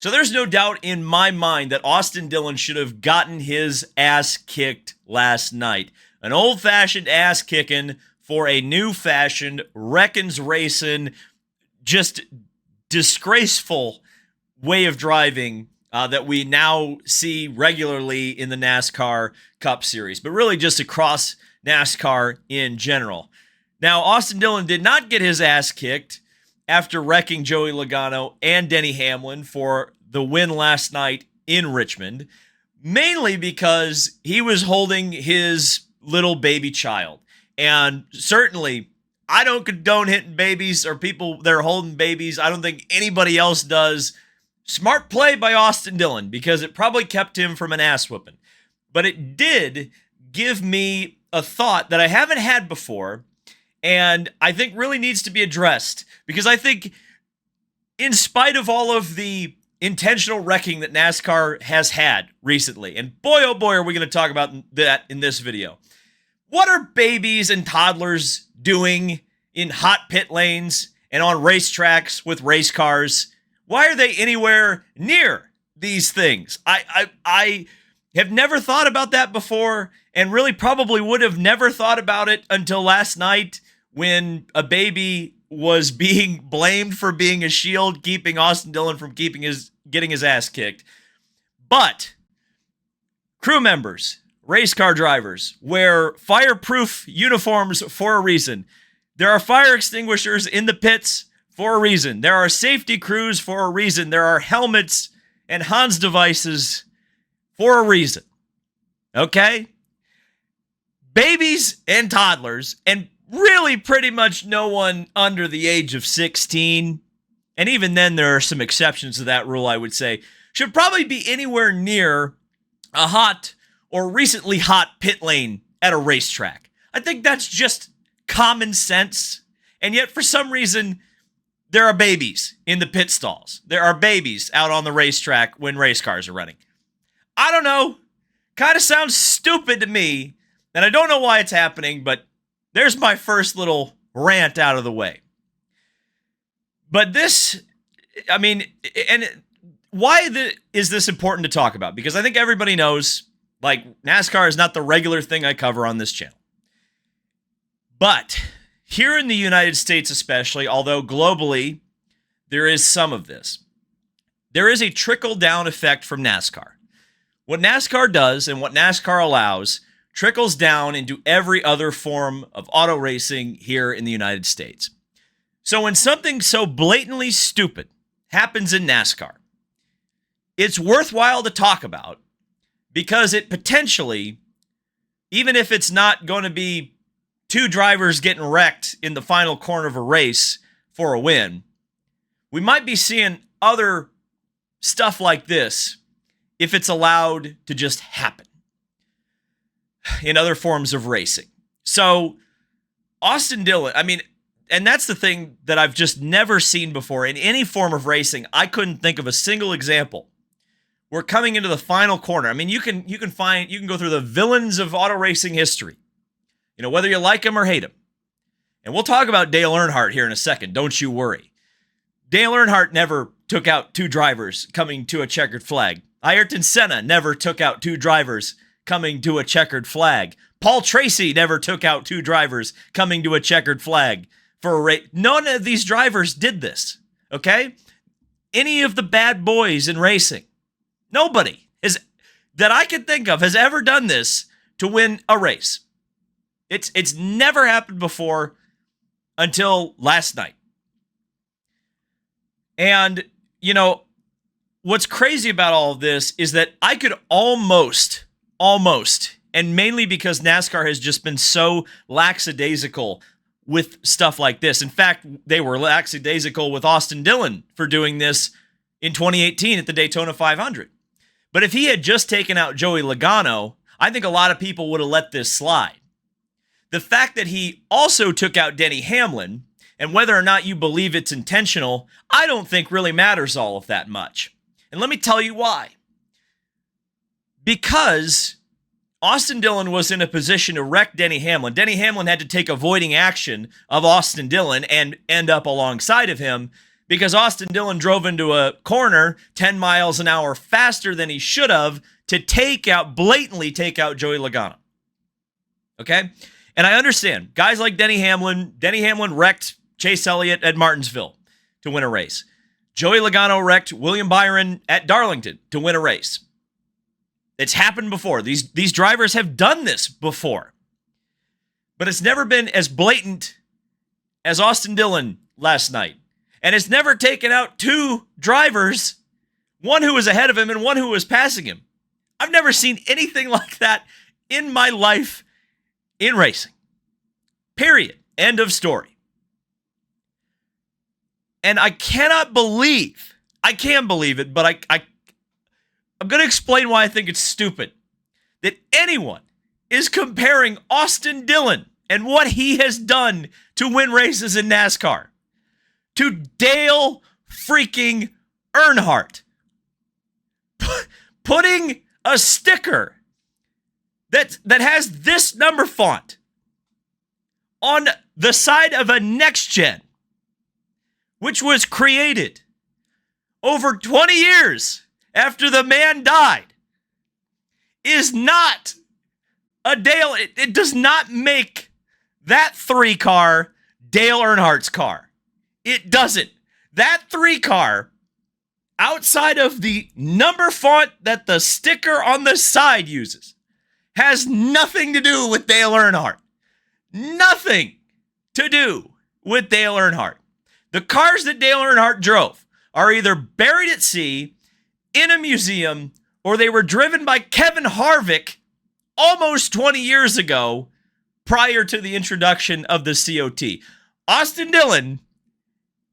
So there's no doubt in my mind that Austin Dillon should have gotten his ass kicked last night. An old-fashioned ass kicking for a new-fashioned wreckin's racing, just disgraceful way of driving that we now see regularly in the NASCAR Cup Series, but really just across NASCAR in general. Now, Austin Dillon did not get his ass kicked after wrecking Joey Logano and Denny Hamlin for the win last night in Richmond, mainly because he was holding his little baby child. And certainly, I don't condone hitting babies or people that are holding babies. I don't think anybody else does. Smart play by Austin Dillon, because it probably kept him from an ass whooping. But it did give me a thought that I haven't had before, and I think really needs to be addressed, because I think in spite of all of the intentional wrecking that NASCAR has had recently, and boy, oh boy, are we going to talk about that in this video. What are babies and toddlers doing in hot pit lanes and on racetracks with race cars? Why are they anywhere near these things? I have never thought about that before, and really probably would have never thought about it until last night when a baby was being blamed for being a shield, keeping Austin Dillon from getting his ass kicked. But crew members, race car drivers, wear fireproof uniforms for a reason. There are fire extinguishers in the pits for a reason. There are safety crews for a reason. There are helmets and Hans devices for a reason. Okay? Babies and toddlers, and really pretty much no one under the age of 16, and even then there are some exceptions to that rule, I would say, should probably be anywhere near a hot or recently hot pit lane at a racetrack. I think that's just common sense, and yet for some reason, there are babies in the pit stalls. There are babies out on the racetrack when race cars are running. I don't know. Kind of sounds stupid to me, and I don't know why it's happening, but there's my first little rant out of the way. But this, I mean, and why is this important to talk about? Because I think everybody knows, like, NASCAR is not the regular thing I cover on this channel. But here in the United States especially, although globally there is some of this, there is a trickle-down effect from NASCAR. What NASCAR does and what NASCAR allows trickles down into every other form of auto racing here in the United States. So when something so blatantly stupid happens in NASCAR, it's worthwhile to talk about, because it potentially, even if it's not going to be two drivers getting wrecked in the final corner of a race for a win, we might be seeing other stuff like this if it's allowed to just happen in other forms of racing. So Austin Dillon, I mean, and that's the thing that I've just never seen before in any form of racing. I couldn't think of a single example. We're coming into the final corner. I mean, you can go through the villains of auto racing history, you know, whether you like him or hate him. And we'll talk about Dale Earnhardt here in a second. Don't you worry. Dale Earnhardt never took out two drivers coming to a checkered flag. Ayrton Senna never took out two drivers coming to a checkered flag. Paul Tracy never took out two drivers coming to a checkered flag for a race. None of these drivers did this, okay? Any of the bad boys in racing, nobody that I can think of has ever done this to win a race. It's never happened before until last night. And, you know, what's crazy about all of this is that I could almost, and mainly because NASCAR has just been so lackadaisical with stuff like this. In fact, they were lackadaisical with Austin Dillon for doing this in 2018 at the Daytona 500. But if he had just taken out Joey Logano, I think a lot of people would have let this slide. The fact that he also took out Denny Hamlin, and whether or not you believe it's intentional, I don't think really matters all of that much. And let me tell you why. Because Austin Dillon was in a position to wreck Denny Hamlin. Denny Hamlin had to take avoiding action of Austin Dillon and end up alongside of him because Austin Dillon drove into a corner 10 miles an hour faster than he should have to blatantly take out Joey Logano. Okay? And I understand. Guys like Denny Hamlin wrecked Chase Elliott at Martinsville to win a race. Joey Logano wrecked William Byron at Darlington to win a race. It's happened before. These drivers have done this before. But it's never been as blatant as Austin Dillon last night. And it's never taken out two drivers, one who was ahead of him and one who was passing him. I've never seen anything like that in my life in racing. Period. End of story. And I can't believe it, but I'm going to explain why I think it's stupid that anyone is comparing Austin Dillon and what he has done to win races in NASCAR to Dale freaking Earnhardt. Putting a sticker that has this number font on the side of a next gen, which was created over 20 years after the man died, is not a Dale. It does not make that 3 car Dale Earnhardt's car. It doesn't. That 3 car, outside of the number font that the sticker on the side uses, has nothing to do with Dale Earnhardt. Nothing to do with Dale Earnhardt. The cars that Dale Earnhardt drove are either buried at sea, in a museum, or they were driven by Kevin Harvick almost 20 years ago prior to the introduction of the COT. Austin Dillon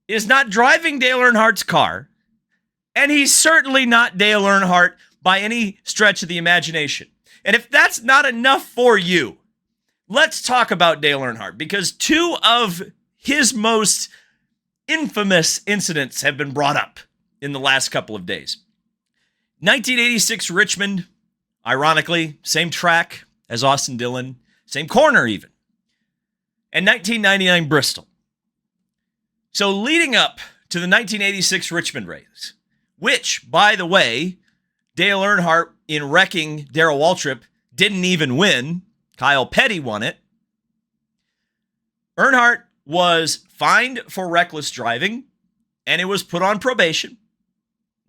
is not driving Dale Earnhardt's car, and he's certainly not Dale Earnhardt by any stretch of the imagination. And if that's not enough for you, let's talk about Dale Earnhardt, because 2 of his most infamous incidents have been brought up in the last couple of days. 1986 Richmond, ironically, same track as Austin Dillon, same corner even. And 1999 Bristol. So leading up to the 1986 Richmond race, which, by the way, Dale Earnhardt, in wrecking Darrell Waltrip, didn't even win. Kyle Petty won it. Earnhardt was fined for reckless driving, and it was put on probation.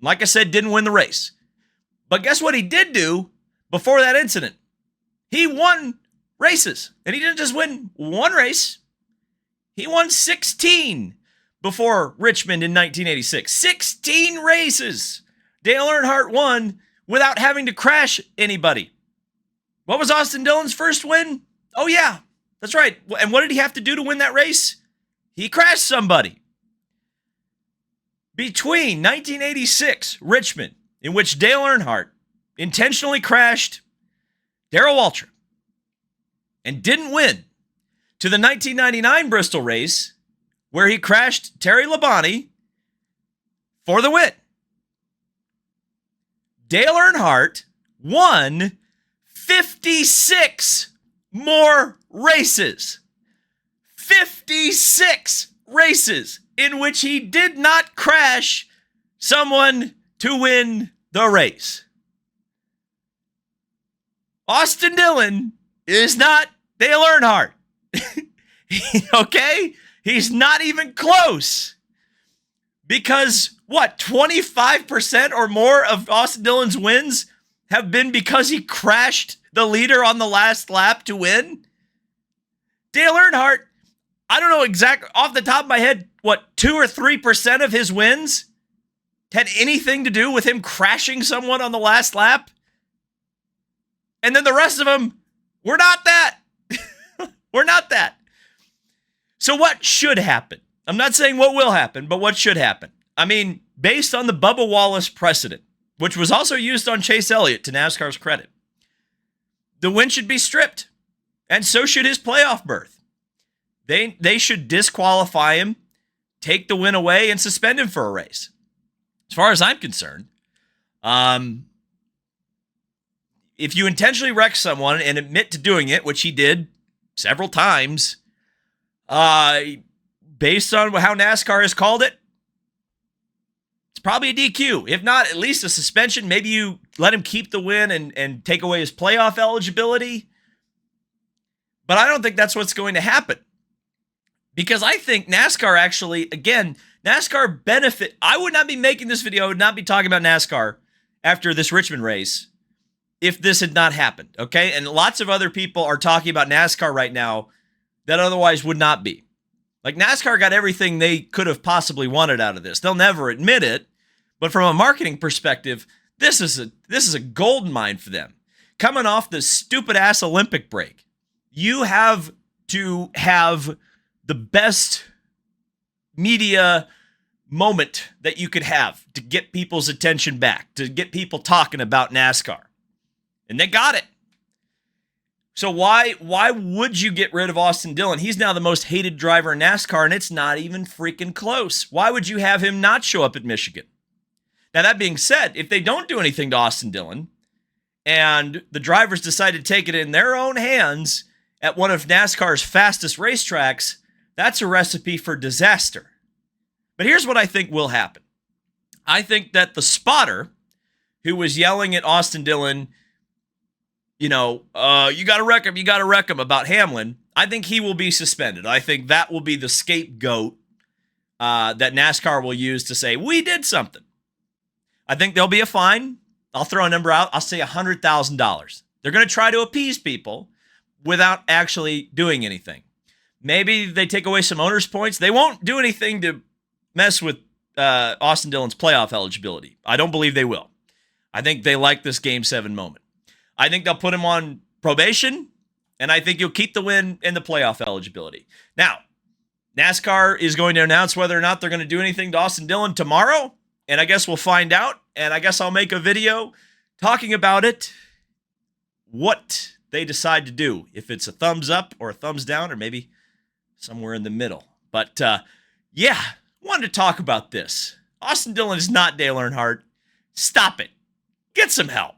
Like I said, didn't win the race. But guess what he did do before that incident? He won races. And he didn't just win one race. He won 16 before Richmond in 1986. 16 races Dale Earnhardt won without having to crash anybody. What was Austin Dillon's first win? Oh, yeah, that's right. And what did he have to do to win that race? He crashed somebody. Between 1986 Richmond, in which Dale Earnhardt intentionally crashed Darrell Waltrip and didn't win, to the 1999 Bristol race, where he crashed Terry Labonte for the win, Dale Earnhardt won 56 more races. 56 races in which he did not crash someone to win the race. Austin Dillon is not Dale Earnhardt. Okay? He's not even close. Because, 25% or more of Austin Dillon's wins have been because he crashed the leader on the last lap to win? Dale Earnhardt, I don't know exactly, off the top of my head, 2 or 3% of his wins had anything to do with him crashing someone on the last lap? And then the rest of them, we're not that. We're not that. So what should happen? I'm not saying what will happen, but what should happen? I mean, based on the Bubba Wallace precedent, which was also used on Chase Elliott, to NASCAR's credit, the win should be stripped, and so should his playoff berth. They should disqualify him, take the win away, and suspend him for a race. As far as I'm concerned, if you intentionally wreck someone and admit to doing it, which he did several times, based on how NASCAR has called it, probably a DQ. If not, at least a suspension. Maybe you let him keep the win and take away his playoff eligibility. But I don't think that's what's going to happen. Because I think NASCAR actually, again, NASCAR benefit. I would not be making this video. I would not be talking about NASCAR after this Richmond race if this had not happened, okay? And lots of other people are talking about NASCAR right now that otherwise would not be. Like, NASCAR got everything they could have possibly wanted out of this. They'll never admit it, but from a marketing perspective, this is a gold mine for them. Coming off this stupid-ass Olympic break, you have to have the best media moment that you could have to get people's attention back, to get people talking about NASCAR. And they got it. So why would you get rid of Austin Dillon? He's now the most hated driver in NASCAR, and it's not even freaking close. Why would you have him not show up at Michigan? Now, that being said, if they don't do anything to Austin Dillon, and the drivers decide to take it in their own hands at one of NASCAR's fastest racetracks, that's a recipe for disaster. But here's what I think will happen. I think that the spotter who was yelling at Austin Dillon, you got to wreck him about Hamlin, I think he will be suspended. I think that will be the scapegoat that NASCAR will use to say, we did something. I think there'll be a fine. I'll throw a number out. I'll say $100,000. They're going to try to appease people without actually doing anything. Maybe they take away some owner's points. They won't do anything to mess with Austin Dillon's playoff eligibility. I don't believe they will. I think they like this Game 7 moment. I think they'll put him on probation, and I think you'll keep the win and the playoff eligibility. Now, NASCAR is going to announce whether or not they're going to do anything to Austin Dillon tomorrow, and I guess we'll find out, and I guess I'll make a video talking about it, what they decide to do, if it's a thumbs up or a thumbs down or maybe somewhere in the middle. But, yeah, wanted to talk about this. Austin Dillon is not Dale Earnhardt. Stop it. Get some help.